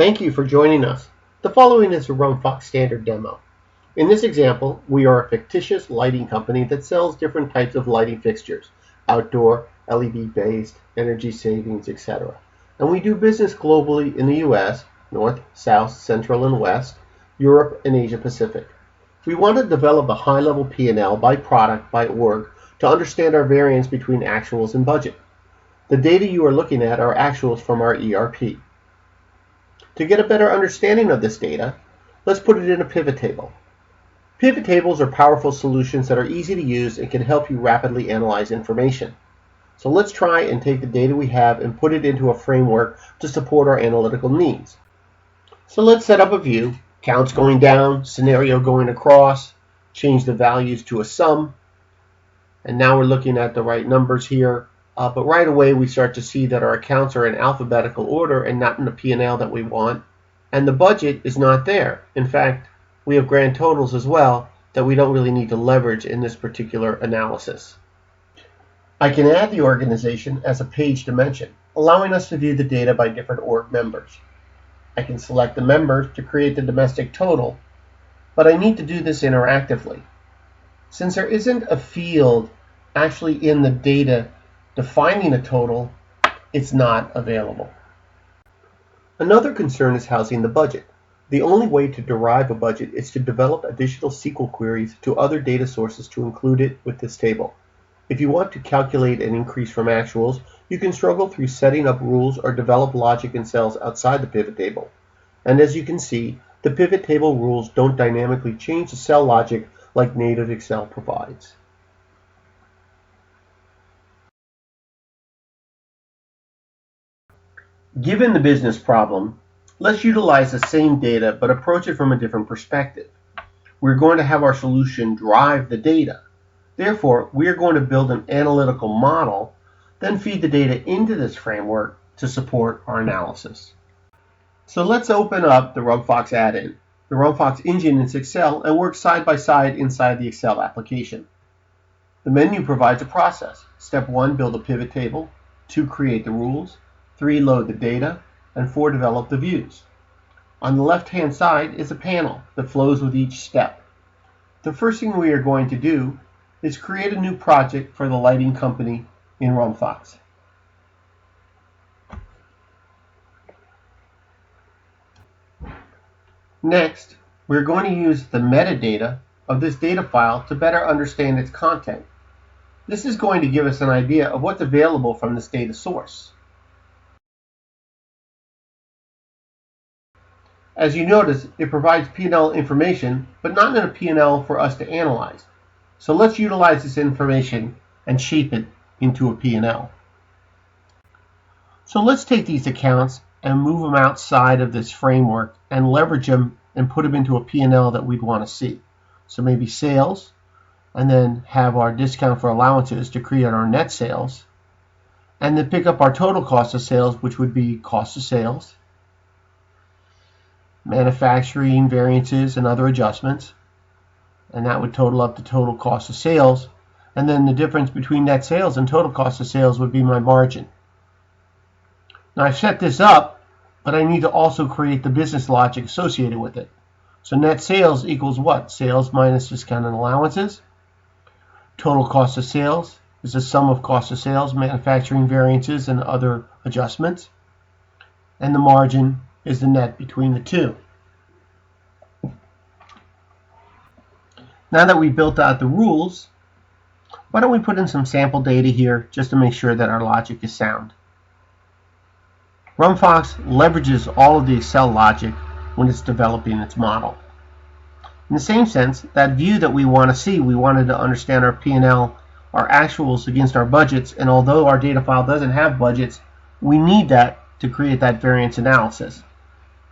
Thank you for joining us. The following is a Rumfox standard demo. In this example, we are a fictitious lighting company that sells different types of lighting fixtures, outdoor, LED-based, energy savings, etc. And we do business globally in the US, North, South, Central, and West, Europe, and Asia Pacific. We want to develop a high-level P&L by product, by org, to understand our variance between actuals and budget. The data you are looking at are actuals from our ERP. To get a better understanding of this data, let's put it in a pivot table. Pivot tables are powerful solutions that are easy to use and can help you rapidly analyze information. So let's try and take the data we have and put it into a framework to support our analytical needs. So let's set up a view, counts going down, scenario going across, change the values to a sum, and now we're looking at the right numbers here. But right away we start to see that our accounts are in alphabetical order and not in the P&L that we want, and the budget is not there. In fact, we have grand totals as well that we don't really need to leverage in this particular analysis. I can add the organization as a page dimension, allowing us to view the data by different org members. I can select the members to create the domestic total, but I need to do this interactively. Since there isn't a field actually in the data defining a total, it's not available. Another concern is housing the budget. The only way to derive a budget is to develop additional SQL queries to other data sources to include it with this table. If you want to calculate an increase from actuals, you can struggle through setting up rules or develop logic in cells outside the pivot table. And as you can see, the pivot table rules don't dynamically change the cell logic like native Excel provides. Given the business problem, let's utilize the same data but approach it from a different perspective. We're going to have our solution drive the data. Therefore, we are going to build an analytical model, then feed the data into this framework to support our analysis. So let's open up the Rumfox add-in. The Rumfox engine is Excel and works side by side inside the Excel application. The menu provides a process. Step 1, build a pivot table. 2, create the rules. 3, load the data. And 4, develop the views. On the left-hand side is a panel that flows with each step. The first thing we are going to do is create a new project for the lighting company in Rumfox. Next, we're going to use the metadata of this data file to better understand its content. This is going to give us an idea of what's available from this data source. As you notice, it provides P&L information, but not in a P&L for us to analyze. So let's utilize this information and shape it into a P&L. So let's take these accounts and move them outside of this framework and leverage them and put them into a P&L that we'd want to see. So maybe sales, and then have our discount for allowances to create our net sales, and then pick up our total cost of sales, which would be cost of sales, manufacturing variances and other adjustments, and that would total up the total cost of sales, and then the difference between net sales and total cost of sales would be my margin. Now I've set this up, but I need to also create the business logic associated with it. So net sales equals what? Sales minus discount and allowances. Total cost of sales is the sum of cost of sales, manufacturing variances, and other adjustments. And the margin is the net between the two. Now that we've built out the rules, why don't we put in some sample data here just to make sure that our logic is sound. Rumfox leverages all of the Excel logic when it's developing its model. In the same sense, that view that we want to see, we wanted to understand our P&L, our actuals against our budgets, and although our data file doesn't have budgets, we need that to create that variance analysis.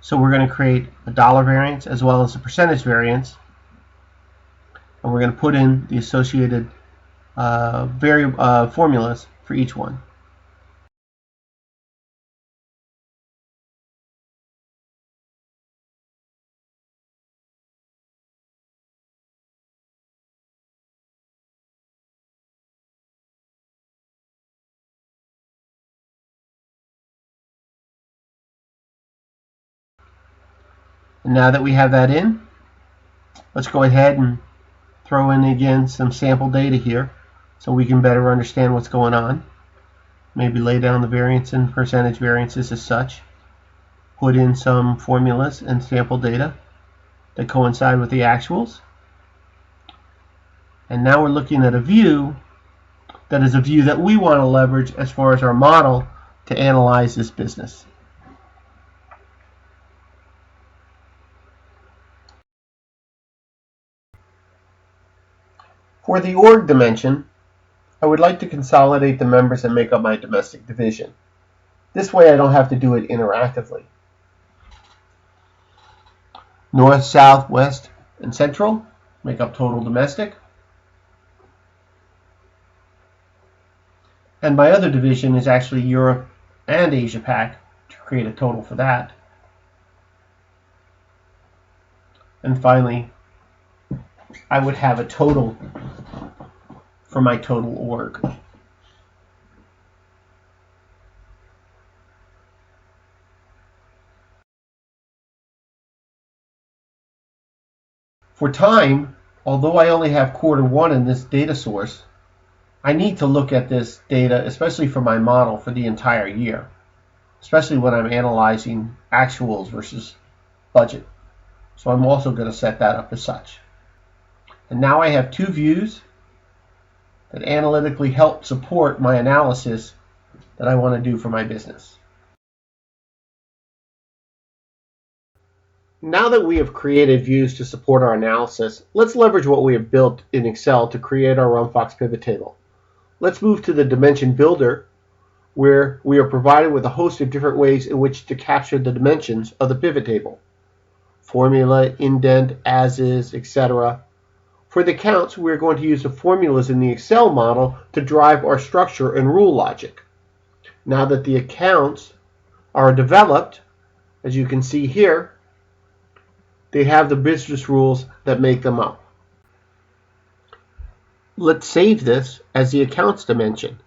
So we're going to create a dollar variance as well as a percentage variance, and we're going to put in the associated formulas for each one. And now that we have that in, let's go ahead and throw in again some sample data here so we can better understand what's going on. Maybe lay down the variance and percentage variances as such. Put in some formulas and sample data that coincide with the actuals. And now we're looking at a view that is a view that we want to leverage as far as our model to analyze this business. For the org dimension, I would like to consolidate the members that make up my domestic division. This way I don't have to do it interactively. North, South, West, and Central make up total domestic. And my other division is actually Europe and Asia Pac to create a total for that. And finally, I would have a total for my total org. For time, although I only have Q1 in this data source, I need to look at this data, especially for my model, for the entire year, especially when I'm analyzing actuals versus budget. So I'm also going to set that up as such. And now I have two views that analytically help support my analysis that I want to do for my business. Now that we have created views to support our analysis, let's leverage what we have built in Excel to create our Rumfox pivot table. Let's move to the dimension builder, where we are provided with a host of different ways in which to capture the dimensions of the pivot table. Formula, indent, as is, etc. For the counts, we are going to use the formulas in the Excel model to drive our structure and rule logic. Now that the accounts are developed, as you can see here, they have the business rules that make them up. Let's save this as the accounts dimension.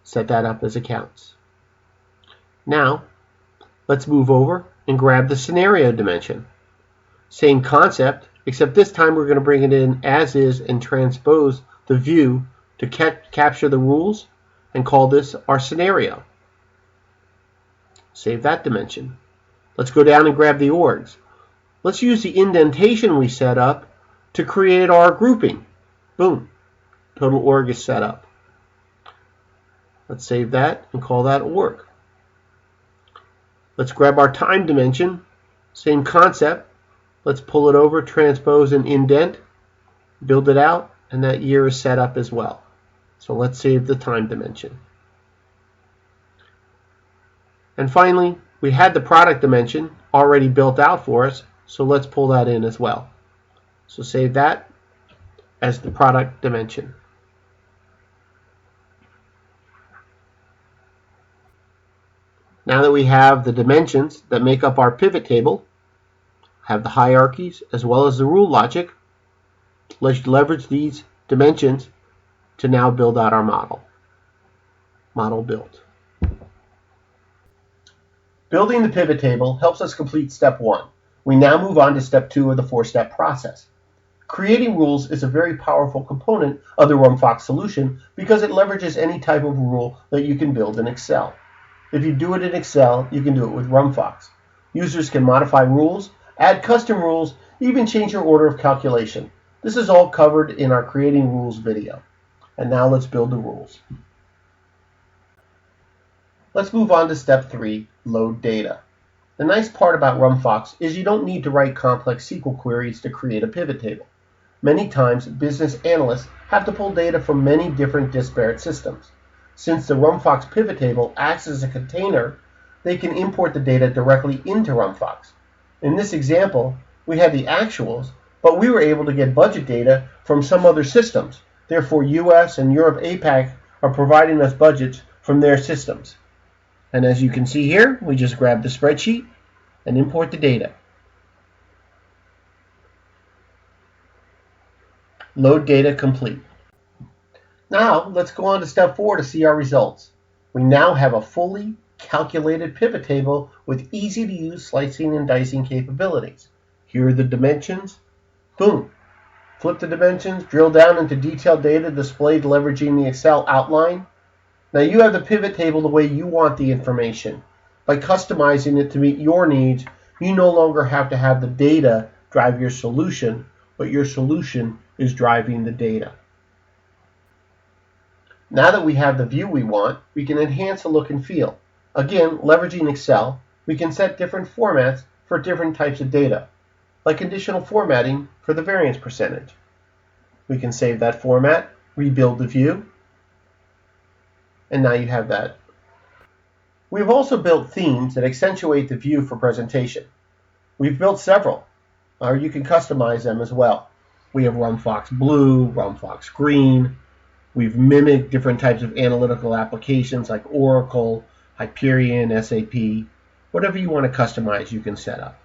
Set that up as accounts. Now, let's move over and grab the scenario dimension. Same concept, except this time we're going to bring it in as is and transpose the view to capture the rules and call this our scenario. Save that dimension. Let's go down and grab the orgs. Let's use the indentation we set up to create our grouping. Boom. Total org is set up. Let's save that and call that org. Let's grab our time dimension. Same concept. Let's pull it over, transpose and indent, build it out, and that year is set up as well. So let's save the time dimension. And finally, we had the product dimension already built out for us, so let's pull that in as well. So save that as the product dimension. Now that we have the dimensions that make up our pivot table, have the hierarchies as well as the rule logic, let's leverage these dimensions to now build out our model. Model built. Building the pivot table helps us complete step 1. We now move on to step 2 of the 4-step process. Creating rules is a very powerful component of the Rumfox solution because it leverages any type of rule that you can build in Excel. If you do it in Excel, you can do it with Rumfox. Users can modify rules, add custom rules, even change your order of calculation. This is all covered in our Creating Rules video. And now let's build the rules. Let's move on to step 3, load data. The nice part about Rumfox is you don't need to write complex SQL queries to create a pivot table. Many times, business analysts have to pull data from many different disparate systems. Since the Rumfox pivot table acts as a container, they can import the data directly into Rumfox. In this example, we had the actuals, but we were able to get budget data from some other systems. Therefore, US and Europe APAC are providing us budgets from their systems. And as you can see here, we just grab the spreadsheet and import the data. Load data complete. Now let's go on to step 4 to see our results. We now have a fully calculated pivot table with easy-to-use slicing and dicing capabilities. Here are the dimensions. Boom. Flip the dimensions, drill down into detailed data displayed leveraging the Excel outline. Now you have the pivot table the way you want the information. By customizing it to meet your needs, you no longer have to have the data drive your solution, but your solution is driving the data. Now that we have the view we want, we can enhance the look and feel. Again, leveraging Excel, we can set different formats for different types of data, like conditional formatting for the variance percentage. We can save that format, rebuild the view, and now you have that. We've also built themes that accentuate the view for presentation. We've built several, or you can customize them as well. We have Rumfox Blue, Rumfox Green. We've mimicked different types of analytical applications like Oracle, Hyperion, SAP. Whatever you want to customize, you can set up.